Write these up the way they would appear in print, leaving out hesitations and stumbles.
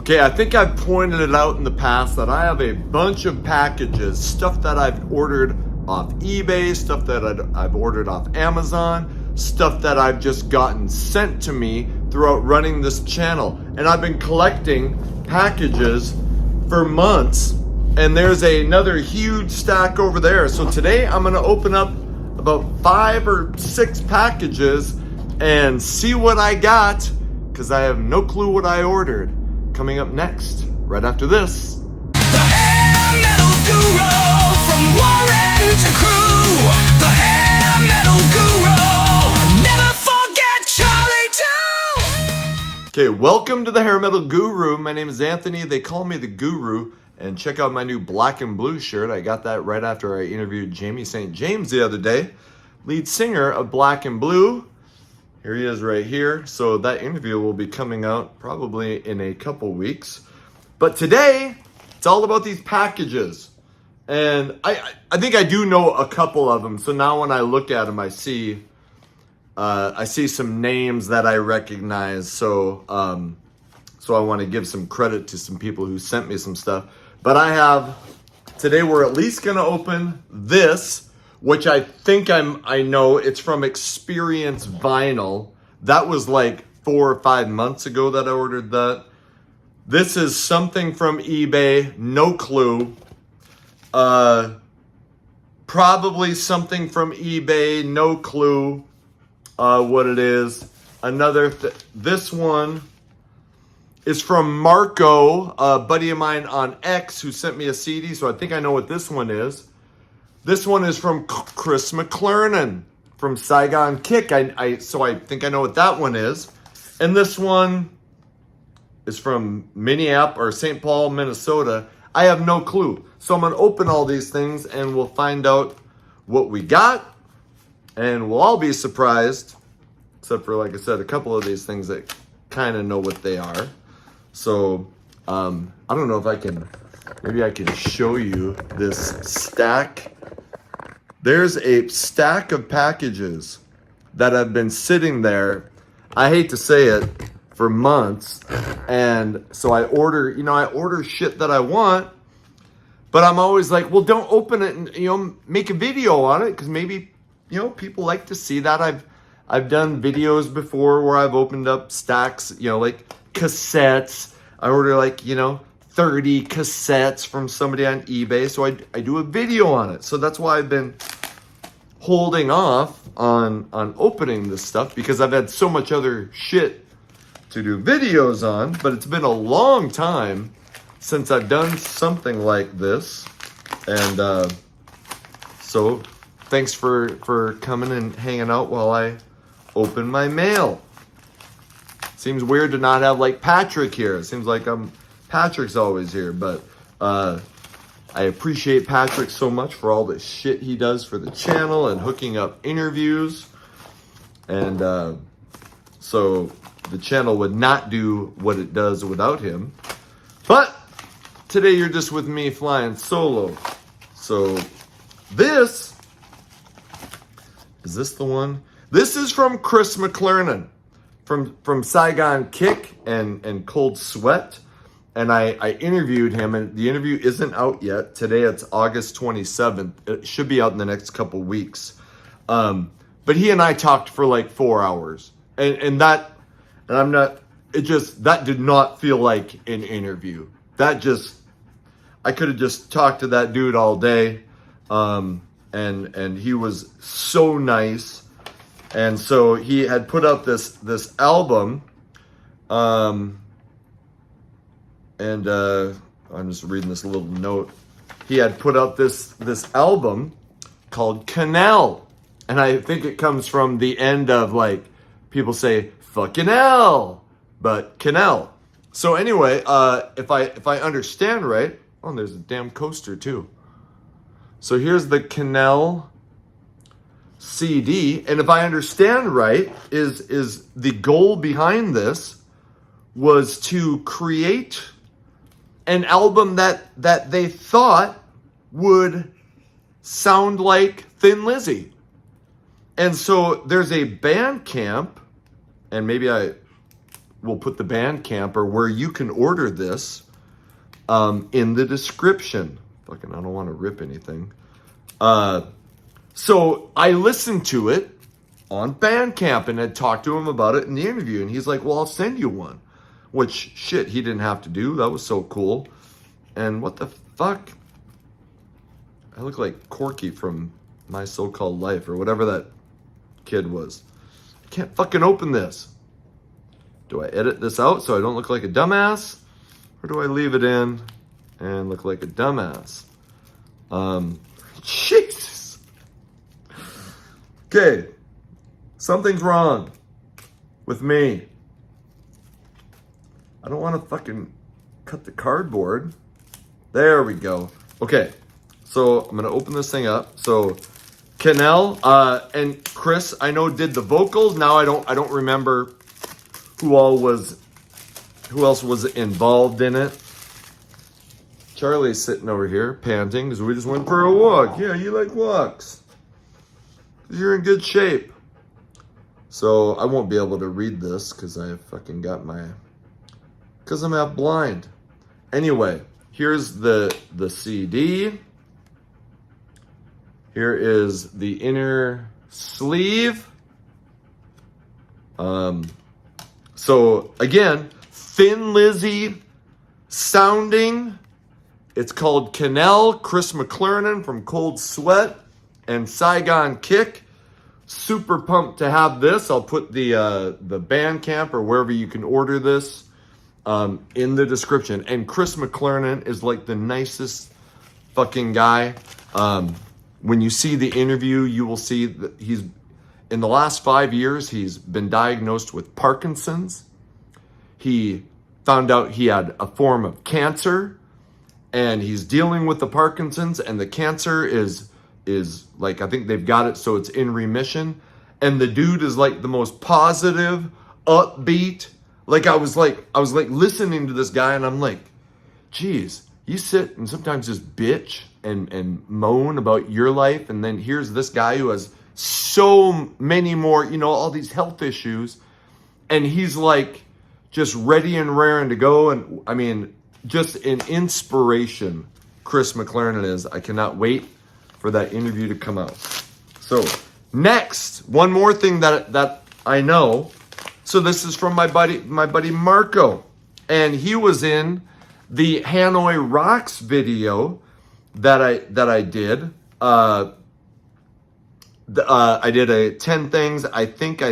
Okay, I think I've pointed it out in the past that I have a bunch of packages, stuff that I've ordered off eBay, stuff that I've ordered off Amazon, stuff that I've just gotten sent to me throughout running this channel. And I've been collecting packages for months, and there's another huge stack over there. So today I'm gonna open up about 5 or 6 packages and see what I got, because I have no clue what I ordered. Coming up next, right after this. The hair metal guru, from Warren to Crew. The hair metal guru, never forget Charlie too. Okay, welcome to the Hair Metal Guru. My name is Anthony. They call me the Guru. And check out my new black and blue shirt. I got that right after I interviewed Jamie St. James the other day, lead singer of Black and Blue. Here he is right here. So that interview will be coming out probably in a couple weeks. But today, it's all about these packages. And I think I do know a couple of them. So now when I look at them, I see some names that I recognize. So I want to give some credit to some people who sent me some stuff. But today we're at least going to open this, which I think I know. It's from Experience Vinyl. That was like 4 or 5 months ago that I ordered that. This is something from eBay, no clue. Probably something from eBay, no clue what it is. This one is from Marco, a buddy of mine on X who sent me a CD, so I think I know what this one is. This one is from Chris McLernon from Saigon Kick. So I think I know what that one is. And this one is from Minneapolis or St. Paul, Minnesota. I have no clue. So I'm going to open all these things and we'll find out what we got. And we'll all be surprised, except for, like I said, a couple of these things that kind of know what they are. So I don't know if maybe I can show you this stack. There's a stack of packages that have been sitting there, I hate to say it, for months. And so I order shit that I want, but I'm always like, well, don't open it and, make a video on it, because maybe, people like to see that. I've done videos before where I've opened up stacks, like cassettes. I order 30 cassettes from somebody on eBay, so I do a video on it. So that's why I've been holding off on opening this stuff, because I've had so much other shit to do videos on. But it's been a long time since I've done something like this, and so thanks for coming and hanging out while I open my mail. Seems weird to not have Patrick here. It seems like Patrick's always here, but I appreciate Patrick so much for all the shit he does for the channel and hooking up interviews. And so the channel would not do what it does without him. But today you're just with me flying solo. So is this the one? This is from Chris McLernon from Saigon Kick and Cold Sweat. And I interviewed him, and the interview isn't out yet. Today it's August 27th. It should be out in the next couple weeks. But he and I talked for 4 hours. That did not feel like an interview. I could have just talked to that dude all day. And he was so nice. And so he had put out this album. And I'm just reading this little note. He had put out this album called Kinell. And I think it comes from the end of people say fucking hell, but Canel. So anyway, if I understand right, oh, there's a damn coaster too. So here's the Canel CD, and if I understand right, is the goal behind this was to create an album that they thought would sound like Thin Lizzy. And so there's a Bandcamp, and maybe I we'll put the Bandcamp or where you can order this in the description. Fucking, I don't want to rip anything. So I listened to it on Bandcamp and had talked to him about it in the interview. And he's like, well, I'll send you one. Which, shit, he didn't have to do. That was so cool. And what the fuck? I look like Corky from My So-Called Life or whatever that kid was. I can't fucking open this. Do I edit this out so I don't look like a dumbass? Or do I leave it in and look like a dumbass? Jesus. Okay. Something's wrong with me. I don't want to fucking cut the cardboard. There we go. Okay. So I'm going to open this thing up. So Kinell and Chris, I know, did the vocals. Now I don't remember who else was involved in it. Charlie's sitting over here panting because we just went for a walk. Yeah, you like walks. You're in good shape. So I won't be able to read this because I fucking got because I'm half blind. Anyway, here's the CD. Here is the inner sleeve. So again, Thin Lizzy sounding. It's called Canel, Chris McLernon from Cold Sweat and Saigon Kick. Super pumped to have this. I'll put the Bandcamp or wherever you can order this in the description. And Chris McLernon is like the nicest fucking guy. When you see the interview, you will see that he's, in the last 5 years, he's been diagnosed with Parkinson's. He found out he had a form of cancer, and he's dealing with the Parkinson's, and the cancer is like, I think they've got it so it's in remission. And the dude is like the most positive, upbeat. Like I was like listening to this guy, and I'm like, geez, you sit and sometimes just bitch and moan about your life, and then here's this guy who has so many more, all these health issues, and he's like just ready and raring to go. And I mean, just an inspiration, Chris McLernon is. I cannot wait for that interview to come out. So next, one more thing that I know. So this is from my buddy Marco, and he was in the Hanoi Rocks video that I did. I did a 10 things I think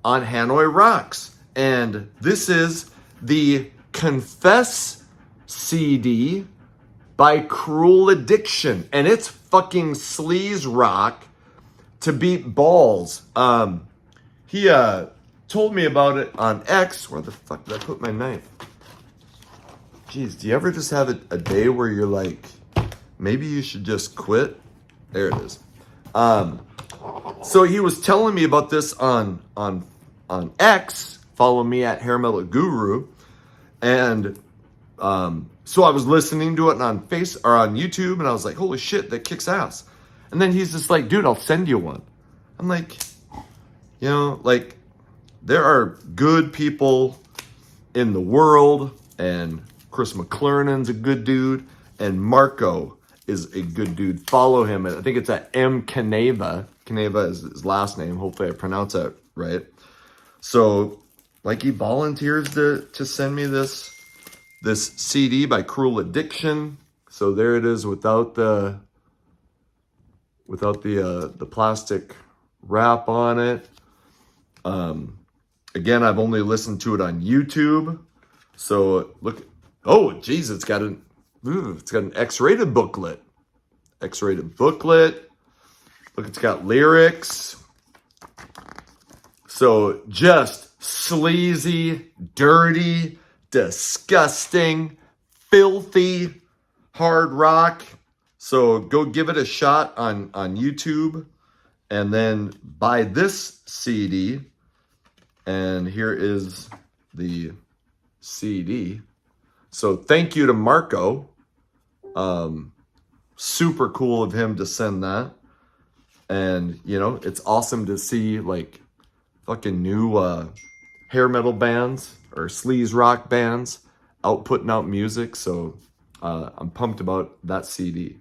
on Hanoi Rocks, and this is the Confess CD by Cruel Addiction, and it's fucking sleaze rock to beat balls. He told me about it on X. Where the fuck did I put my knife? Jeez, do you ever just have a day where you're like, maybe you should just quit? There it is. So he was telling me about this on X. Follow me at Hair Metal Guru, and so I was listening to it on YouTube, and I was like, holy shit, that kicks ass. And then he's just like, dude, I'll send you one. I'm like, like, there are good people in the world, and Chris McLernon's a good dude, and Marco is a good dude. Follow him. I think it's at M. Caneva. Caneva is his last name. Hopefully I pronounce that right. So, like, he volunteers to send me this CD by Cruel Addiction. So there it is without the plastic wrap on it. Again, I've only listened to it on YouTube. So look, oh geez, it's got an X-rated booklet. X-rated booklet. Look, it's got lyrics. So just sleazy, dirty, disgusting, filthy, hard rock. So go give it a shot on YouTube, and then buy this CD. And here is the CD. So thank you to Marco. Super cool of him to send that. And, it's awesome to see, like, fucking new hair metal bands or sleaze rock bands out putting out music. So I'm pumped about that CD.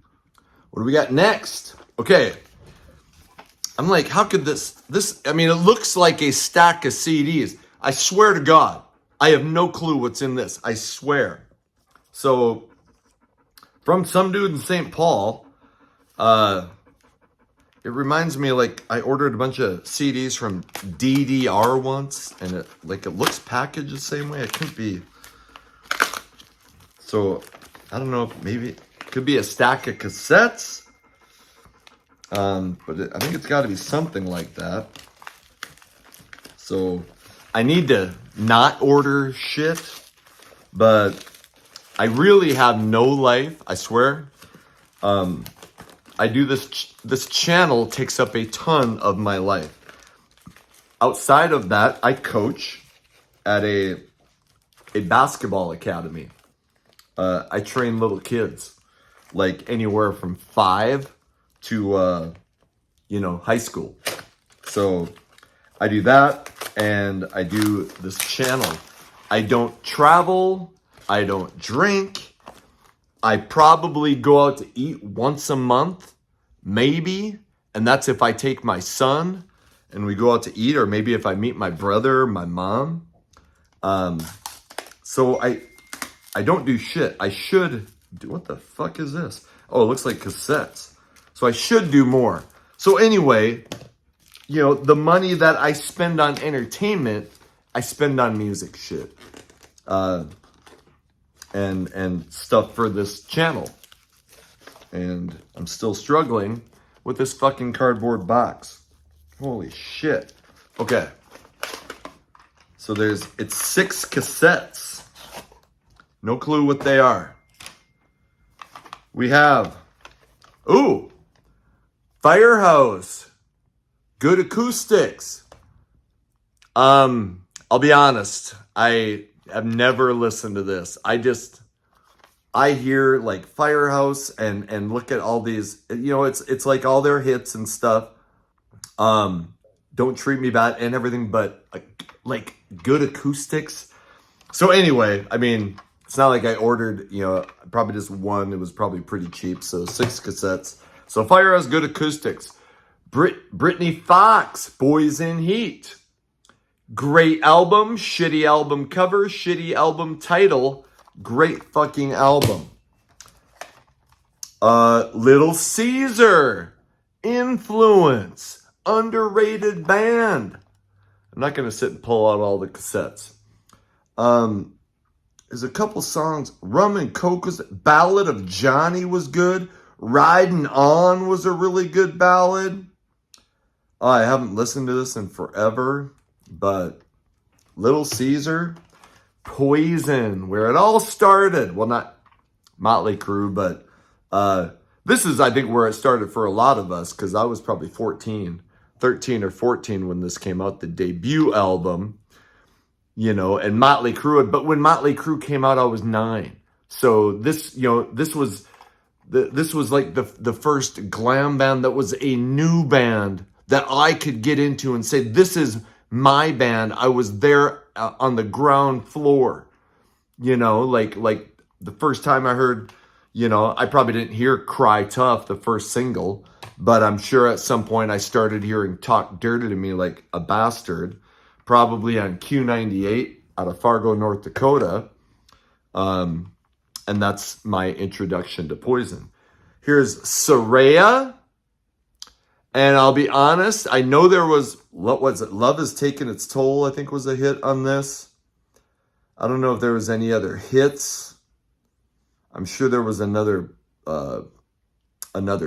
What do we got next? Okay. I'm like, how could this, I mean, it looks like a stack of CDs. I swear to God, I have no clue what's in this. I swear. So, from some dude in St. Paul, it reminds me, like, I ordered a bunch of CDs from DDR once, and it looks packaged the same way. It couldn't be. So, I don't know, maybe it could be a stack of cassettes. But I think it's got to be something like that. So I need to not order shit, but I really have no life. I swear. I do this channel takes up a ton of my life. Outside of that, I coach at a basketball academy. I train little kids, like anywhere from 5 to, high school. So I do that, and I do this channel. I don't travel. I don't drink. I probably go out to eat once a month, maybe. And that's if I take my son and we go out to eat, or maybe if I meet my brother, my mom. So I don't do shit. I should do, what the fuck is this? Oh, it looks like cassettes. So I should do more. So anyway, the money that I spend on entertainment, I spend on music shit. And stuff for this channel. And I'm still struggling with this fucking cardboard box. Holy shit. Okay. So it's 6 cassettes. No clue what they are. We have, Firehouse, good acoustics. I'll be honest, I have never listened to this. I hear like Firehouse and look at all these, it's like all their hits and stuff. Don't Treat Me Bad and everything, but like good acoustics. So anyway, I mean, it's not like I ordered, probably just one. It was probably pretty cheap. So 6 cassettes. So Firehouse, good acoustics. Brittany Fox, Boys in Heat. Great album, shitty album cover, shitty album title. Great fucking album. Little Caesar, Influence, underrated band. I'm not going to sit and pull out all the cassettes. There's a couple songs. Rum and Coke was, Ballad of Johnny was good. Riding On was a really good ballad. I haven't listened to this in forever, but Little Caesar, Poison, where it all started. Well, not Motley Crue, but this is, I think, where it started for a lot of us, because I was probably 13 or 14 when this came out, the debut album, and Motley Crue. But when Motley Crue came out, I was 9. So this, this was like the first glam band that was a new band that I could get into and say, this is my band. I was there on the ground floor, like the first time I heard, I probably didn't hear Cry Tough, the first single, but I'm sure at some point I started hearing Talk Dirty to Me Like a Bastard, probably on Q98 out of Fargo, North Dakota. And that's my introduction to Poison. Here's Soraya. And I'll be honest, I know there was, what was it? Love Has Taken Its Toll, I think was a hit on this. I don't know if there was any other hits. I'm sure there was another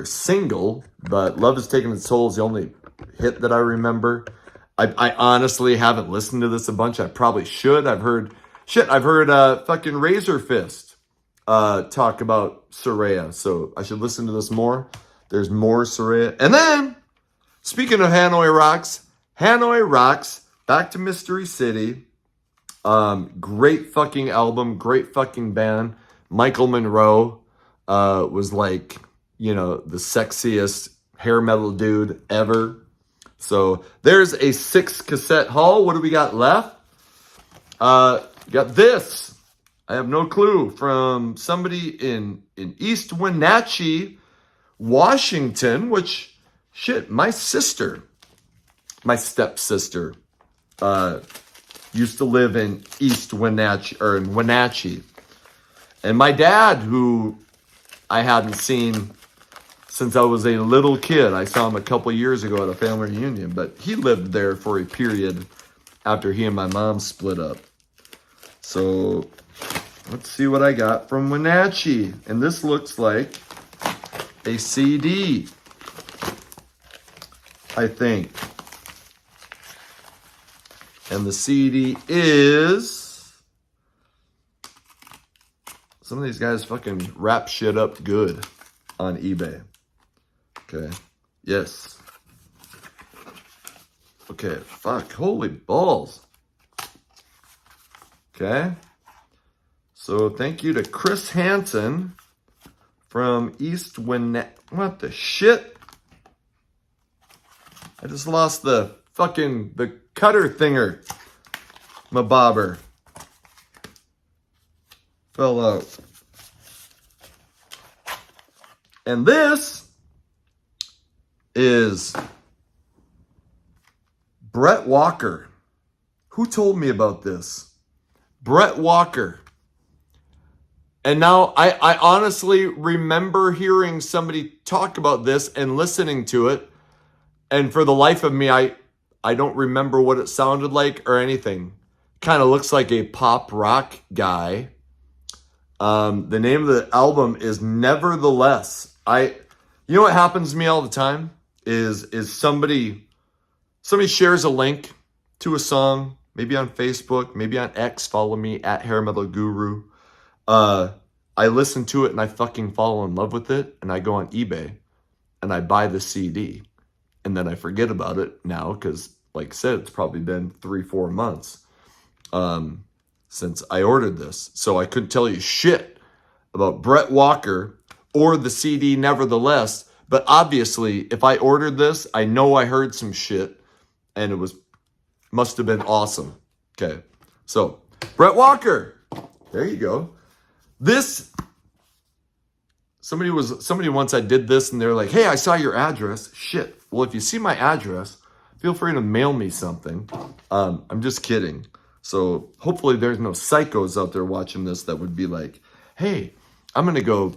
single, but Love Has Taken Its Toll is the only hit that I remember. I honestly haven't listened to this a bunch. I probably should. I've heard fucking Razor Fist talk about Soraya, so I should listen to this more. There's more Soraya. And then, speaking of Hanoi Rocks, back to Mystery City. Great fucking album, great fucking band. Michael Monroe was like, the sexiest hair metal dude ever. So there's a 6 cassette haul. What do we got left? Got this. I have no clue. From somebody in East Wenatchee, Washington, which, shit, my sister, my stepsister, used to live in East Wenatchee, or in Wenatchee. And my dad, who I hadn't seen since I was a little kid, I saw him a couple years ago at a family reunion, but he lived there for a period after he and my mom split up. So let's see what I got from Wenatchee. And this looks like a CD, I think. And the CD is... Some of these guys fucking wrap shit up good on eBay. Okay. Yes. Okay. Fuck. Holy balls. Okay. So thank you to Chris Hansen from East Wenatchee. What the shit? I just lost the cutter thinger. My bobber fell out. And this is Brett Walker. Who told me about this? Brett Walker. And now I honestly remember hearing somebody talk about this and listening to it. And for the life of me, I don't remember what it sounded like or anything. Kind of looks like a pop rock guy. The name of the album is Nevertheless. You know what happens to me all the time is somebody shares a link to a song, maybe on Facebook, maybe on X, follow me at Hair Metal Guru. I listen to it and I fucking fall in love with it, and I go on eBay and I buy the CD, and then I forget about it now because, like I said, it's probably been 3-4 months since I ordered this, so I couldn't tell you shit about Brett Walker or the CD Nevertheless. But obviously, if I ordered this, I know I heard some shit, and it must have been awesome. Okay, so Brett Walker, there you go. This, somebody once I did this, and they're like, "Hey, I saw your address." Shit. Well, if you see my address, feel free to mail me something. I'm just kidding. So hopefully there's no psychos out there watching this that would be like, "Hey, I'm gonna go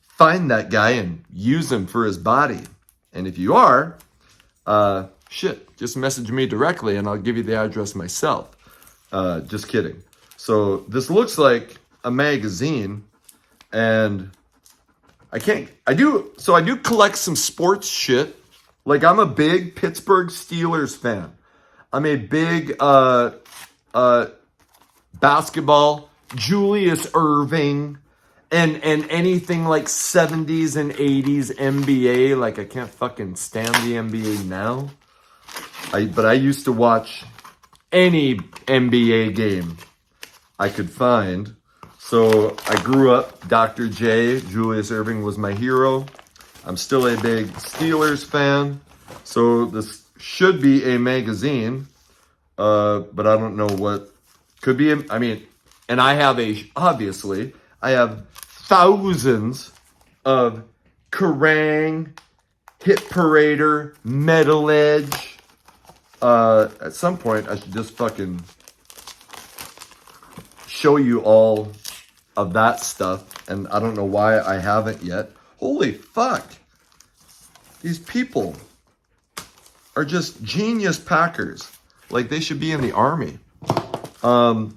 find that guy and use him for his body." And if you are, shit, just message me directly and I'll give you the address myself. Just kidding. So this looks like a magazine, and I do collect some sports shit. Like, I'm a big Pittsburgh Steelers fan. I'm a big basketball, Julius Irving, and anything like 70s and 80s NBA. Like, I can't fucking stand the NBA now. But I used to watch any NBA game I could find. So I grew up, Dr. J, Julius Irving was my hero. I'm still a big Steelers fan. So this should be a magazine, but I don't know what could be. I mean, and I have I have thousands of Kerrang, Hit Parader, Metal Edge. At some point, I should just fucking show you all of that stuff, and I don't know why I haven't yet. Holy fuck. These people are just genius packers. Like, they should be in the army. So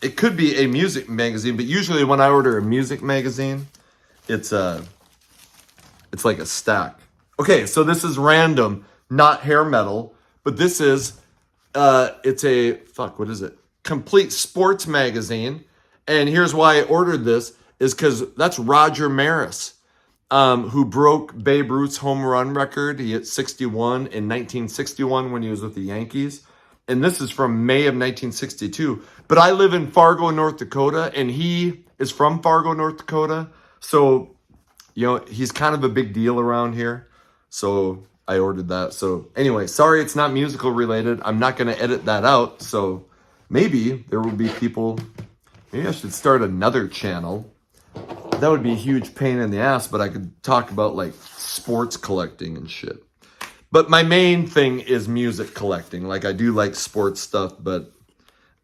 it could be a music magazine, but usually when I order a music magazine, it's like a stack. Okay, so this is random, not hair metal, but this is it's a what is it? Complete sports magazine. And here's why I ordered this, is because that's Roger Maris, who broke Babe Ruth's home run record. He hit 61 in 1961 when he was with the Yankees. And this is from May of 1962. But I live in Fargo, North Dakota, and he is from Fargo, North Dakota. So, you know, he's kind of a big deal around here. So I ordered that. So anyway, sorry it's not musical related. I'm not going to edit that out. So maybe there will be people, maybe I should start another channel. That would be a huge pain in the ass, but I could talk about like sports collecting and shit. But my main thing is music collecting. Like I do like sports stuff, but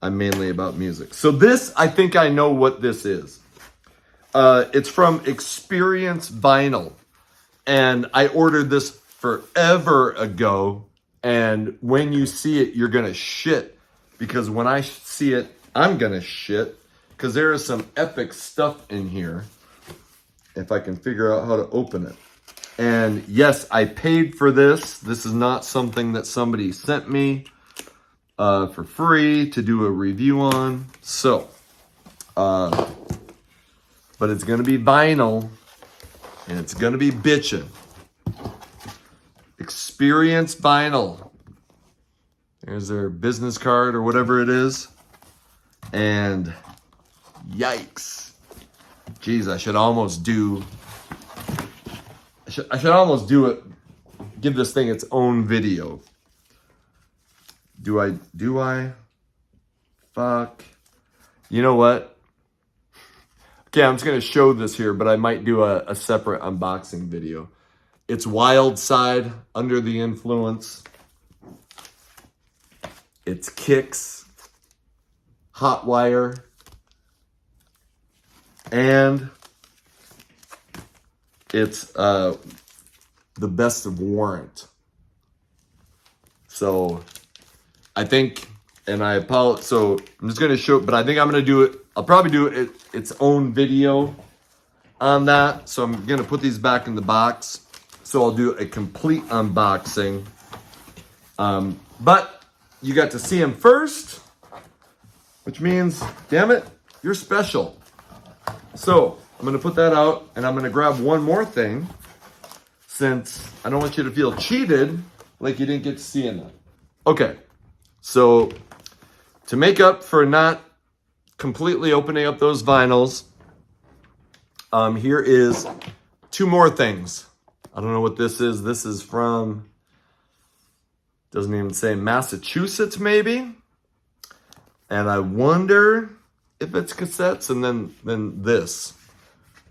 I'm mainly about music. So this, I think I know what this is. It's from Experience Vinyl. And I ordered this forever ago. And when you see it, you're going to shit. Because when I see it, I'm going to shit. Because there is some epic stuff in here. If I can figure out how to open it. And yes, I paid for this. This is not something that somebody sent me for free to do a review on. So, but it's going to be vinyl. And it's going to be bitchin'. Experience Vinyl. There's their business card or whatever it is. And yikes. Jeez, I should almost do it. Give this thing its own video. Do I? Fuck. You know what? Okay, I'm just going to show this here, but I might do a separate unboxing video. It's Wild Side, Under the Influence. It's Kicks, Hot Wire, and it's The Best of Warrant. So I think, and I apologize, so I'm just going to show, but I think I'm going to do it. I'll probably do it its own video on that. So I'm going to put these back in the box. So I'll do a complete unboxing. But you got to see them first, which means, damn it, you're special. So I'm going to put that out, and I'm going to grab one more thing, since I don't want you to feel cheated like you didn't get to see them. Okay, so to make up for not completely opening up those vinyls, here is two more things. I don't know what this is. This is from, doesn't even say, Massachusetts maybe. And I wonder if it's cassettes. And then this,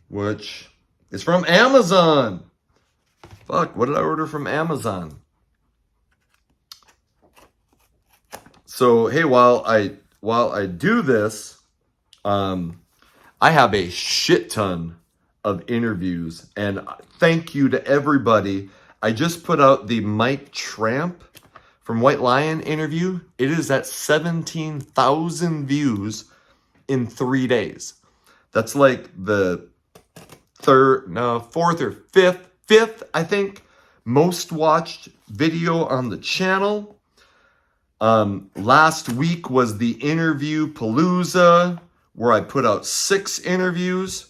which is from Amazon. Fuck, what did I order from Amazon? So hey, while I do this, I have a shit ton of interviews, and thank you to everybody. I just put out the Mike Tramp from White Lion interview. It is at 17,000 views in 3 days. That's like the fourth or fifth, I think, most watched video on the channel. Last week was the interview Palooza, where I put out 6 interviews.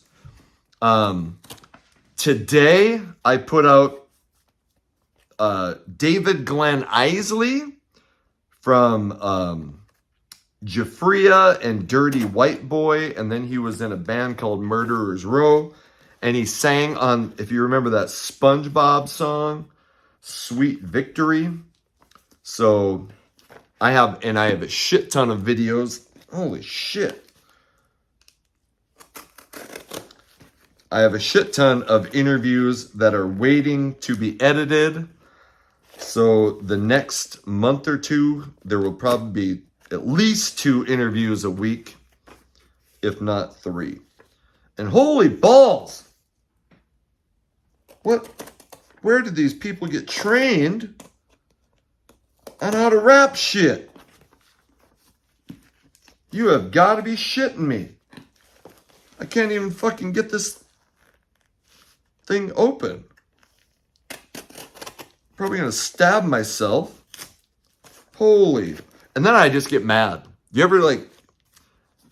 Today I put out David Glenn Isley from Jafria and Dirty White Boy, and then he was in a band called Murderers Row, and he sang on, if you remember that SpongeBob song, Sweet Victory. I have a shit ton of videos. Holy shit. I have a shit ton of interviews that are waiting to be edited. So the next month or two, there will probably be at least 2 interviews a week, if not 3. And holy balls! Where did these people get trained on how to rap shit? You have got to be shitting me. I can't even fucking get this thing open. Probably gonna stab myself. Holy. And then I just get mad. You ever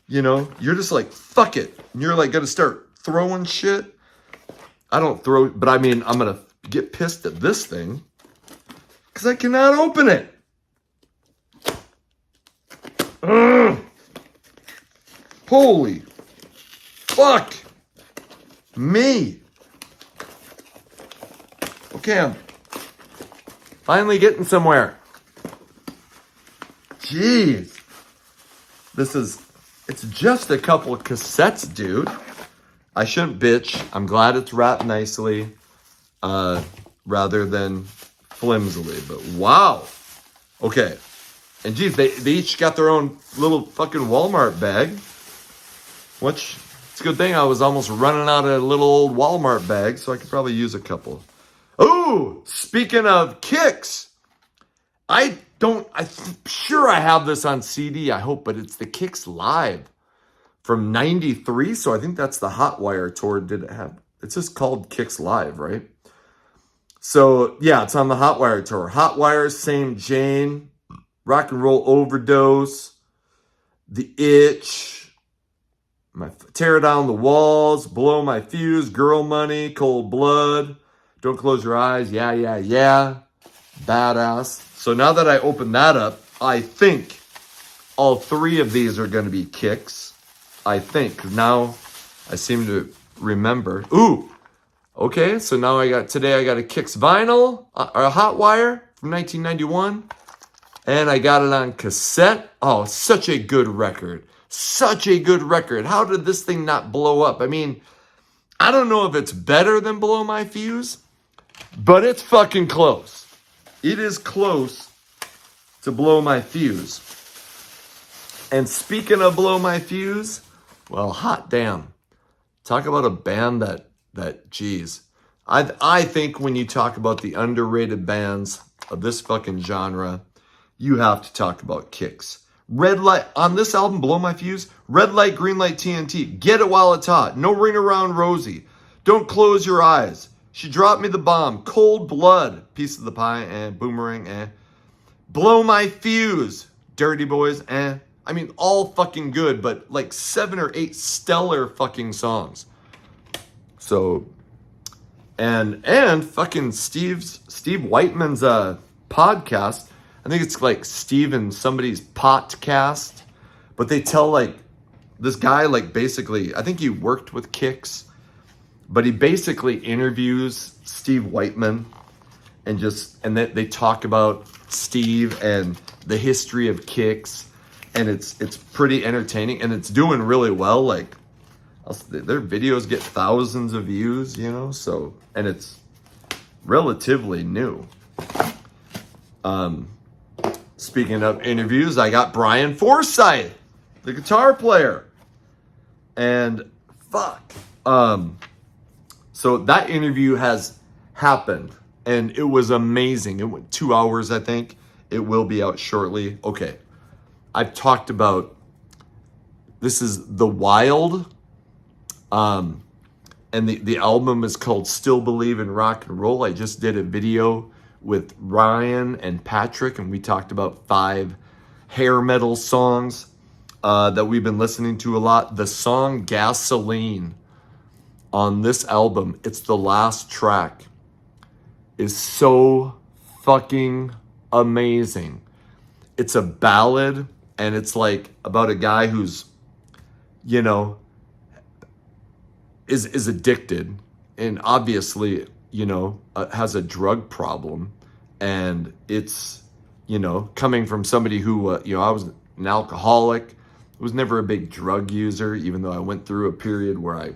you're just like, fuck it. And you're like gonna start throwing shit. I don't throw, but I mean, I'm gonna get pissed at this thing because I cannot open it. Ugh. Holy fuck me. Okay, Finally getting somewhere. Jeez. It's just a couple of cassettes, dude. I shouldn't bitch. I'm glad it's wrapped nicely, rather than flimsily. But wow. Okay. And geez, they each got their own little fucking Walmart bag. Which, it's a good thing I was almost running out of little old Walmart bags, so I could probably use a couple. Oh, speaking of kicks, I'm sure I have this on CD, I hope, but it's the Kicks Live from 93, so I think that's the Hotwire tour. It's just called Kicks Live, right? So, yeah, it's on the Hotwire tour. Hotwire, St. Jane, Rock and Roll Overdose, The Itch, Tear Down the Walls, Blow My Fuse, Girl Money, Cold Blood, Don't Close Your Eyes, Yeah, Yeah, Yeah, Badass. So now that I open that up, I think all three of these are going to be Kicks. I think, 'cause now I seem to remember. Ooh, okay, so now I got a Kicks vinyl, or a Hotwire from 1991, and I got it on cassette. Oh, such a good record. Such a good record. How did this thing not blow up? I mean, I don't know if it's better than Blow My Fuse, but it's fucking close. It is close to Blow My Fuse. And speaking of Blow My Fuse, well, hot damn. Talk about a band that geez. I think when you talk about the underrated bands of this fucking genre, you have to talk about Kicks. Red Light, on this album, Blow My Fuse, Red Light, Green Light, TNT, Get It While It's Hot, No Ring Around Rosie, Don't Close Your Eyes, She Dropped Me the Bomb, Cold Blood, Piece of the Pie, and Boomerang, Blow My Fuse, Dirty Boys, I mean, all fucking good, but like 7 or 8 stellar fucking songs. So, and fucking Steve Whiteman's podcast, I think it's like Steve and somebody's podcast, but they tell like this guy like basically, I think he worked with Kicks, but he basically interviews Steve Whiteman and they talk about Steve and the history of Kicks, and it's pretty entertaining, and it's doing really well. Like their videos get thousands of views, you know, so, and it's relatively new. Speaking of interviews, I got Brian Forsyth, the guitar player. And fuck. So that interview has happened, and it was amazing. It went 2 hours, I think. It will be out shortly. Okay. I've talked about, this is The Wild. And the album is called Still Believe in Rock and Roll. I just did a video with Ryan and Patrick, and we talked about 5 hair metal songs that we've been listening to a lot. The song Gasoline on this album, it's the last track, is so fucking amazing. It's a ballad, and it's like about a guy who's, you know, is addicted, and obviously, you know, has a drug problem. And it's, you know, coming from somebody who, you know, I was an alcoholic, was never a big drug user, even though I went through a period where I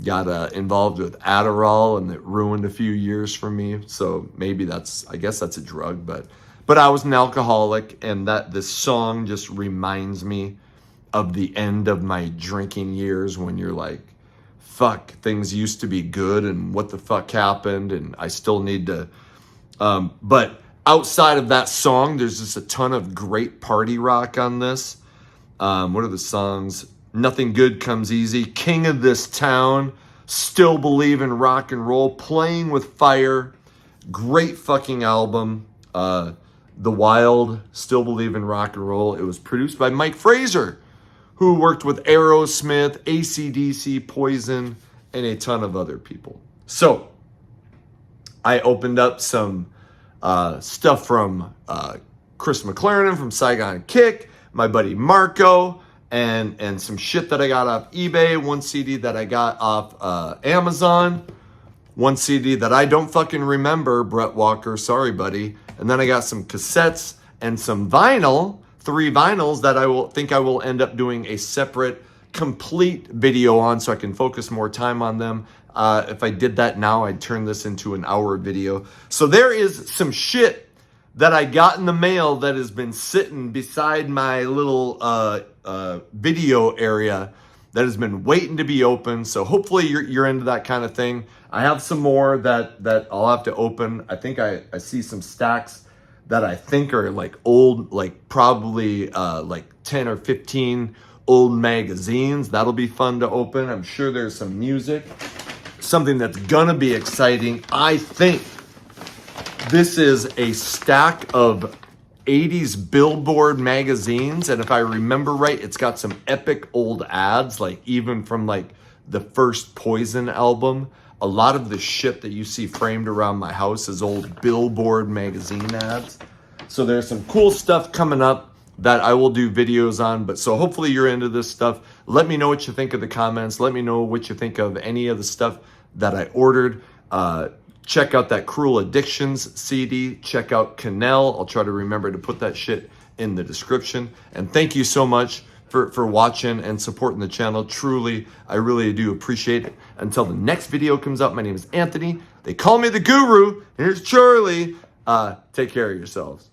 got involved with Adderall, and it ruined a few years for me. So maybe I guess that's a drug, but I was an alcoholic, and this song just reminds me of the end of my drinking years, when you're like, fuck, things used to be good, and what the fuck happened, and I still need to, but outside of that song, there's just a ton of great party rock on this. What are the songs? Nothing Good Comes Easy, King of This Town, Still Believe in Rock and Roll, Playing with Fire, great fucking album. The Wild, Still Believe in Rock and Roll. It was produced by Mike Fraser, who worked with Aerosmith, AC/DC, Poison, and a ton of other people. So, I opened up some stuff from Chris McLernon from Saigon Kick, my buddy Marco, and some shit that I got off eBay, one CD that I got off Amazon. one CD that I don't fucking remember, Brett Walker, sorry buddy. And then I got some cassettes and some vinyl, 3 vinyls that I will end up doing a separate complete video on so I can focus more time on them. If I did that now, I'd turn this into an hour video. So there is some shit that I got in the mail that has been sitting beside my little video area that has been waiting to be opened. So hopefully you're into that kind of thing. I have some more that I'll have to open. I think I see some stacks that I think are like old, like probably like 10 or 15 old magazines. That'll be fun to open. I'm sure there's some music. Something that's gonna be exciting. I think this is a stack of 80s Billboard magazines, and if I remember right, it's got some epic old ads, like even from like the first Poison album. A lot of the shit that you see framed around my house is old Billboard magazine ads. So there's some cool stuff coming up that I will do videos on. But so hopefully you're into this stuff. Let me know what you think of the comments. Let me know what you think of any of the stuff that I ordered. Check out that Cruel Addictions CD. Check out Kinell. I'll try to remember to put that shit in the description. And thank you so much for watching and supporting the channel. Truly, I really do appreciate it. Until the next video comes out, my name is Anthony. They call me the Guru. Here's Charlie. Take care of yourselves.